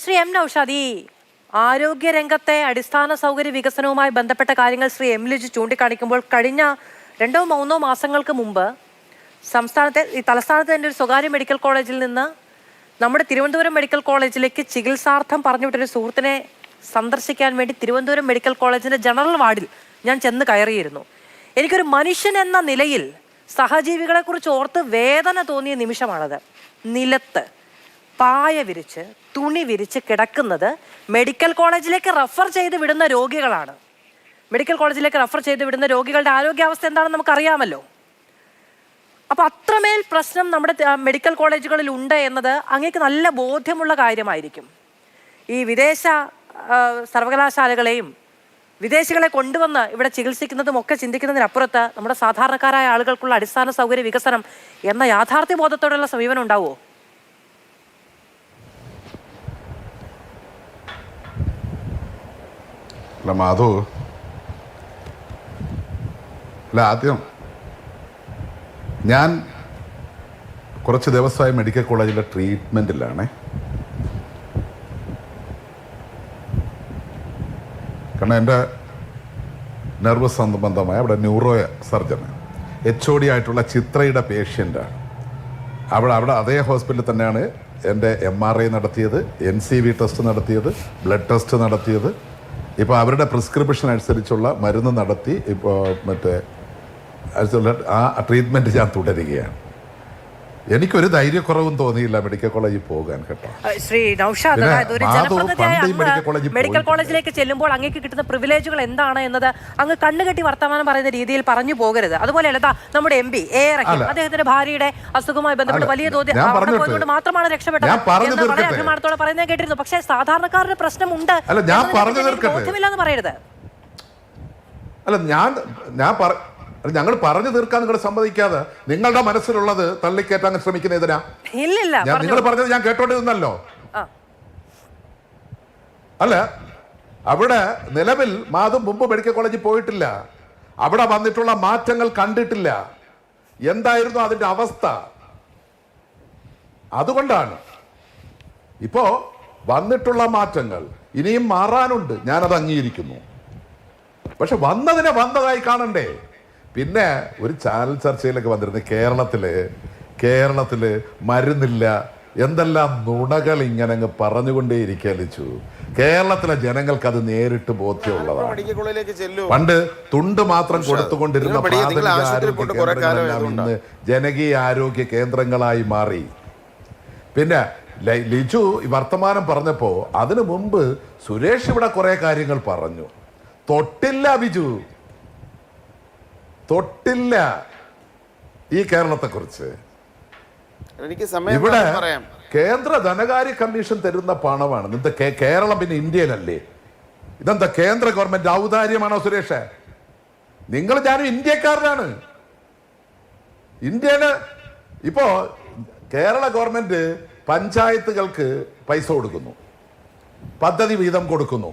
Shri M Naushad, ഈ ആരോഗ്യരംഗത്തെ അടിസ്ഥാന സൗകര്യ വികസനവുമായി ബന്ധപ്പെട്ട കാര്യങ്ങൾ ശ്രീ എം ലിജു ചൂണ്ടിക്കാണിക്കുമ്പോൾ കഴിഞ്ഞ 2-3 മാസങ്ങൾക്ക് മുമ്പ് തലസ്ഥാനത്ത് തന്നെ ഒരു സ്വകാര്യ മെഡിക്കൽ കോളേജിൽ നിന്ന് നമ്മുടെ തിരുവനന്തപുരം മെഡിക്കൽ കോളേജിലേക്ക് ചികിത്സാർത്ഥം പറഞ്ഞുവിട്ടൊരു സുഹൃത്തിനെ സന്ദർശിക്കാൻ വേണ്ടി തിരുവനന്തപുരം മെഡിക്കൽ കോളേജിന്റെ ജനറൽ വാർഡിൽ ഞാൻ ചെന്ന് കയറിയിരുന്നു. എനിക്കൊരു മനുഷ്യൻ എന്ന നിലയിൽ സഹജീവികളെ കുറിച്ച് ഓർത്ത് വേദന തോന്നിയ നിമിഷമാണത്. നിലത്ത് പായ വിരിച്ച് തുണി വിരിച്ച് കിടക്കുന്നത് മെഡിക്കൽ കോളേജിലേക്ക് റെഫർ ചെയ്ത് വിടുന്ന രോഗികളാണ്. മെഡിക്കൽ കോളേജിലേക്ക് റെഫർ ചെയ്ത് വിടുന്ന രോഗികളുടെ ആരോഗ്യാവസ്ഥ എന്താണെന്ന് നമുക്കറിയാമല്ലോ. അപ്പോൾ അത്രമേൽ പ്രശ്നം നമ്മുടെ മെഡിക്കൽ കോളേജുകളിൽ ഉണ്ട് എന്നത് അങ്ങേക്ക് നല്ല ബോധ്യമുള്ള കാര്യമായിരിക്കും. ഈ വിദേശ സർവകലാശാലകളെയും വിദേശികളെ കൊണ്ടുവന്ന് ഇവിടെ ചികിത്സിക്കുന്നതും ഒക്കെ ചിന്തിക്കുന്നതിനപ്പുറത്ത് നമ്മുടെ സാധാരണക്കാരായ ആളുകൾക്കുള്ള അടിസ്ഥാന സൗകര്യ വികസനം എന്ന യാഥാർത്ഥ്യ ബോധത്തോടുള്ള സമീപനം ഉണ്ടാവുമോ? മാധു, ആദ്യം ഞാൻ കുറച്ച് ദിവസമായി മെഡിക്കൽ കോളേജിലെ ട്രീറ്റ്മെൻറ്റിലാണ്. കാരണം എൻ്റെ നെർവസ് സംബന്ധമായ അവിടെ ന്യൂറോ സർജന് HOD ആയിട്ടുള്ള ചിത്രയുടെ പേഷ്യൻ്റാണ്. അവിടെ അതേ ഹോസ്പിറ്റലിൽ തന്നെയാണ് എൻ്റെ MRI നടത്തിയത്, NCV ടെസ്റ്റ് നടത്തിയത്, ബ്ലഡ് ടെസ്റ്റ് നടത്തിയത്. ഇപ്പോൾ അവരുടെ പ്രിസ്ക്രിപ്ഷൻ അനുസരിച്ചുള്ള മരുന്ന് നടത്തി ഇപ്പോൾ ആ ട്രീറ്റ്മെൻറ്റ് ഞാൻ തുടരുകയാണ്. എനിക്കൊരു ധൈര്യക്കുറവും തോന്നിയില്ല മെഡിക്കൽ കോളേജിൽ പോകാൻ, കേട്ടോ. ശ്രീ നൗഷാദ്, മെഡിക്കൽ കോളേജിലേക്ക് ചെല്ലുമ്പോൾ അങ്ങേക്ക് കിട്ടുന്ന പ്രിവിലേജുകൾ എന്താണ് എന്നത് അങ്ങ് കണ്ണുകെട്ടി വർത്തമാനം പറയുന്ന രീതിയിൽ പറഞ്ഞു പോകരുത്. അതുപോലെ നമ്മുടെ MP A റഹീം, അദ്ദേഹത്തിന്റെ ഭാര്യയുടെ അസുഖവുമായി ബന്ധപ്പെട്ട് വലിയ തോതിൽ മാത്രമാണ് രക്ഷപ്പെട്ടത് വളരെ അഭിമാനത്തോടെ പറയുന്നത് കേട്ടിരുന്നു. പക്ഷേ സാധാരണക്കാരുടെ പ്രശ്നമുണ്ട്, ബോധ്യമില്ലെന്ന് പറയരുത്. ഞങ്ങൾ പറഞ്ഞു തീർക്കാൻ നിങ്ങൾ സമ്മതിക്കാതെ നിങ്ങളുടെ മനസ്സിലുള്ളത് തള്ളിക്കേറ്റാൻ ശ്രമിക്കുന്നതിനാ? നിങ്ങൾ പറഞ്ഞത് ഞാൻ കേട്ടോണ്ടിരുന്നല്ലോ. അല്ല, അവിടെ നിലവിൽ മാധു മുമ്പ് മെഡിക്കൽ കോളേജിൽ പോയിട്ടില്ല, അവിടെ വന്നിട്ടുള്ള മാറ്റങ്ങൾ കണ്ടിട്ടില്ല. എന്തായിരുന്നു അതിന്റെ അവസ്ഥ? അതുകൊണ്ടാണ് ഇപ്പോ വന്നിട്ടുള്ള മാറ്റങ്ങൾ ഇനിയും മാറാനുണ്ട്, ഞാനത് അംഗീകരിക്കുന്നു. പക്ഷെ വന്നതിനെ വന്നതായി കാണണ്ടേ? പിന്നെ ഒരു ചാനൽ ചർച്ചയിലൊക്കെ വന്നിരുന്നു കേരളത്തില് മരുന്നില്ല, എന്തെല്ലാം നുണകൾ ഇങ്ങനെ അങ്ങ് പറഞ്ഞുകൊണ്ടേയിരിക്കലിച്ചു. കേരളത്തിലെ ജനങ്ങൾക്ക് അത് നേരിട്ട് ബോധ്യമുള്ളതാണ്. പണ്ട് തുണ്ട് മാത്രം കൊടുത്തുകൊണ്ടിരുന്ന പ്രാഥമിക ആരോഗ്യ കേന്ദ്രങ്ങളെല്ലാം ഇന്ന് ജനകീയ ആരോഗ്യ കേന്ദ്രങ്ങളായി മാറി. പിന്നെ ലിജു വർത്തമാനം പറഞ്ഞപ്പോ അതിനു മുമ്പ് സുരേഷ് ഇവിടെ കുറെ കാര്യങ്ങൾ പറഞ്ഞു. തൊട്ടില്ല ബിജു, തൊട്ടില്ല ഈ കേരളത്തെക്കുറിച്ച്. ഇവിടെ കേന്ദ്ര ധനകാര്യ കമ്മീഷൻ തരുന്ന പണമാണ്. ഇന്നത്തെ കേരളം പിന്നെ ഇന്ത്യയിലല്ലേ? ഇതെന്താ കേന്ദ്ര ഗവൺമെന്റ് ഔദാര്യമാണോ സുരേഷ്? ഞാനും ഇന്ത്യക്കാരനാണ്. ഇന്ത്യയില് ഇപ്പോ കേരള ഗവൺമെന്റ് പഞ്ചായത്തുകൾക്ക് പൈസ കൊടുക്കുന്നു, പദ്ധതി വീതം കൊടുക്കുന്നു.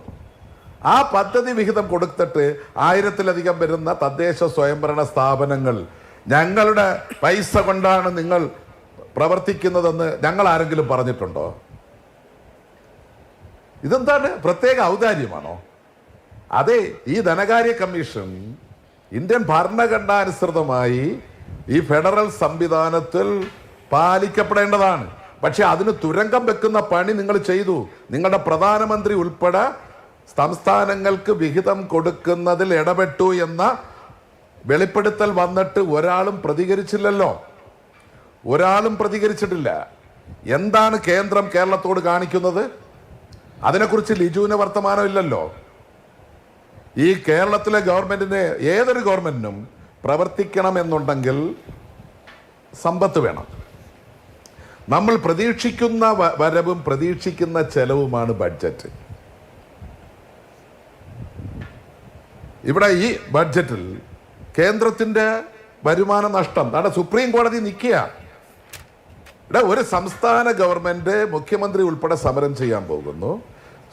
ആ പദ്ധതി വിഹിതം കൊടുത്തിട്ട് 1000-ലധികം വരുന്ന തദ്ദേശ സ്വയംഭരണ സ്ഥാപനങ്ങൾ ഞങ്ങളുടെ പൈസ കൊണ്ടാണ് നിങ്ങൾ പ്രവർത്തിക്കുന്നതെന്ന് ഞങ്ങൾ ആരെങ്കിലും പറഞ്ഞിട്ടുണ്ടോ? ഇതെന്താണ്? പ്രത്യേക ഔദാര്യമാണോ? അതെ, ഈ ധനകാര്യ കമ്മീഷൻ ഇന്ത്യൻ ഭരണഘടനാനുസൃതമായി ഈ ഫെഡറൽ സംവിധാനത്തിൽ പാലിക്കപ്പെടേണ്ടതാണ്. പക്ഷെ അതിന് തുരങ്കം വെക്കുന്ന പണി നിങ്ങൾ ചെയ്തു. നിങ്ങളുടെ പ്രധാനമന്ത്രി ഉൾപ്പെടെ സംസ്ഥാനങ്ങൾക്ക് വിഹിതം കൊടുക്കുന്നതിൽ ഇടപെട്ടു എന്ന വെളിപ്പെടുത്തൽ വന്നിട്ട് ഒരാളും പ്രതികരിച്ചില്ലല്ലോ. ഒരാളും പ്രതികരിച്ചിട്ടില്ല. എന്താണ് കേന്ദ്രം കേരളത്തോട് കാണിക്കുന്നത്? അതിനെക്കുറിച്ച് ലിജുവിന് വർത്തമാനം ഇല്ലല്ലോ. ഈ കേരളത്തിലെ ഗവൺമെന്റിന്, ഏതൊരു ഗവൺമെന്റിനും പ്രവർത്തിക്കണമെന്നുണ്ടെങ്കിൽ സമ്പത്ത് വേണം. നമ്മൾ പ്രതീക്ഷിക്കുന്ന വരവും പ്രതീക്ഷിക്കുന്ന ചെലവുമാണ് ബഡ്ജറ്റ്. ഇവിടെ ഈ ബഡ്ജറ്റിൽ കേന്ദ്രത്തിന്റെ വരുമാന നഷ്ടം സുപ്രീം കോടതി നിൽക്കുക. ഇവിടെ ഒരു സംസ്ഥാന ഗവൺമെന്റ് മുഖ്യമന്ത്രി ഉൾപ്പെടെ സമരം ചെയ്യാൻ പോകുന്നു,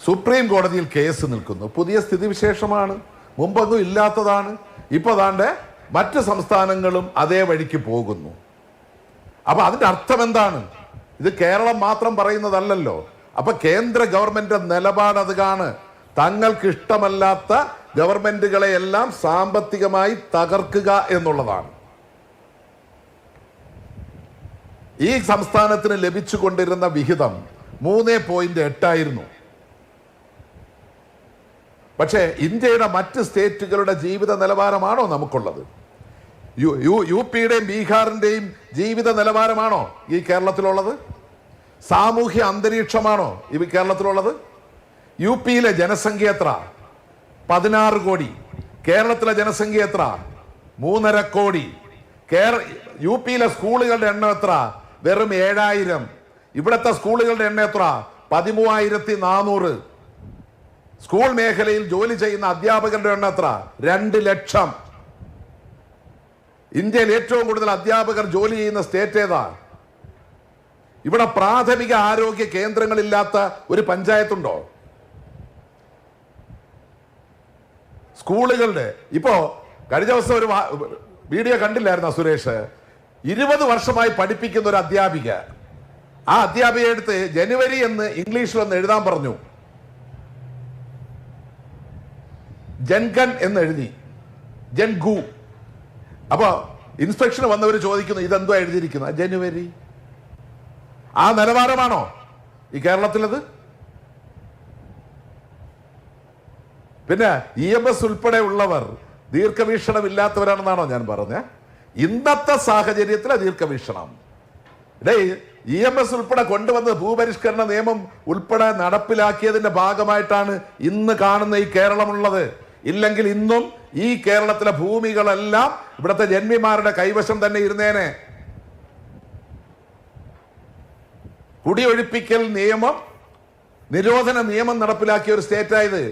സുപ്രീം കോടതിയിൽ കേസ് നിൽക്കുന്നു. പുതിയ സ്ഥിതിവിശേഷമാണ്, മുമ്പൊന്നും ഇല്ലാത്തതാണ്. ഇപ്പൊ മറ്റ് സംസ്ഥാനങ്ങളും അതേ വഴിക്ക് പോകുന്നു. അപ്പൊ അതിന്റെ അർത്ഥം എന്താണ്? ഇത് കേരളം മാത്രം പറയുന്നതല്ലല്ലോ. അപ്പൊ കേന്ദ്ര ഗവൺമെന്റ് നിലപാട് അതാണ്. തങ്ങൾക്ക് ഇഷ്ടമല്ലാത്ത ഗവൺമെന്റുകളെയെല്ലാം സാമ്പത്തികമായി തകർക്കുക എന്നുള്ളതാണ്. ഈ സംസ്ഥാനത്തിന് ലഭിച്ചുകൊണ്ടിരുന്ന വിഹിതം 3.8 ആയിരുന്നു. പക്ഷേ ഇന്ത്യയുടെ മറ്റ് സ്റ്റേറ്റുകളുടെ ജീവിത നിലവാരമാണോ നമുക്കുള്ളത്? യു പിയുടെയും ബീഹാറിന്റെയും ജീവിത നിലവാരമാണോ ഈ കേരളത്തിലുള്ളത്? സാമൂഹ്യ അന്തരീക്ഷമാണോ ഈ കേരളത്തിലുള്ളത്? യു പിയിലെ ജനസംഖ്യ എത്ര? 16 കോടി. കേരളത്തിലെ ജനസംഖ്യ എത്ര? 3.5 കോടി. യു പിയിലെ സ്കൂളുകളുടെ എണ്ണം എത്ര? വെറും 7000. ഇവിടുത്തെ സ്കൂളുകളുടെ എണ്ണം എത്ര? 13,400. സ്കൂൾ മേഖലയിൽ ജോലി ചെയ്യുന്ന അധ്യാപകരുടെ എണ്ണം എത്ര? 2 ലക്ഷം. ഇന്ത്യയിൽ ഏറ്റവും കൂടുതൽ അധ്യാപകർ ജോലി ചെയ്യുന്ന സ്റ്റേറ്റ് ഏതാ? ഇവിടെ പ്രാഥമിക ആരോഗ്യ കേന്ദ്രങ്ങളില്ലാത്ത ഒരു പഞ്ചായത്തുണ്ടോ? സ്കൂളുകളുടെ ഇപ്പോ കഴിഞ്ഞ ദിവസം ഒരു വീഡിയോ കണ്ടില്ലായിരുന്നോ സുരേഷ്? 20 വർഷമായി പഠിപ്പിക്കുന്ന ഒരു അധ്യാപിക, ആ അധ്യാപിക എടുത്ത് ജനുവരി എന്ന് ഇംഗ്ലീഷിൽ ഒന്ന് എഴുതാൻ പറഞ്ഞു. ജൻഗൻ എന്ന് എഴുതി, ജൻഗു. അപ്പൊ ഇൻസ്പെക്ഷൻ വന്നവർ ചോദിക്കുന്നു, ഇതെന്തോ എഴുതിയിരിക്കുന്നത്? ജനുവരി. ആ നിലവാരമാണോ ഈ കേരളത്തിലത്? പിന്നെ EMS ഉൾപ്പെടെ ഉള്ളവർ ദീർഘവീക്ഷണമില്ലാത്തവരാണെന്നാണോ ഞാൻ പറഞ്ഞത്? ഇന്നത്തെ സാഹചര്യത്തിലെ ദീർഘവീക്ഷണം. EMS ഉൾപ്പെടെ കൊണ്ടുവന്ന് ഭൂപരിഷ്കരണ നിയമം ഉൾപ്പെടെ നടപ്പിലാക്കിയതിന്റെ ഭാഗമായിട്ടാണ് ഇന്ന് കാണുന്ന ഈ കേരളമുള്ളത്. ഇല്ലെങ്കിൽ ഇന്നും ഈ കേരളത്തിലെ ഭൂമികളെല്ലാം ഇവിടുത്തെ ജന്മിമാരുടെ കൈവശം തന്നെ ഇരുന്നേനെ. കുടിയൊഴിപ്പിക്കൽ നിയമം, നിരോധന നിയമം നടപ്പിലാക്കിയ ഒരു സ്റ്റേറ്റായത്.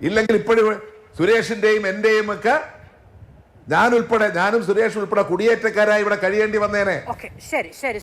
ഇല്ലെങ്കിൽ ഇപ്പോഴും സുരേഷിന്റെയും എന്റെയും ഒക്കെ ഞാനും സുരേഷ് ഉൾപ്പെടെ കുടിയേറ്റക്കാരായി ഇവിടെ കഴിയേണ്ടി വന്നേനെ. ശരി ശരി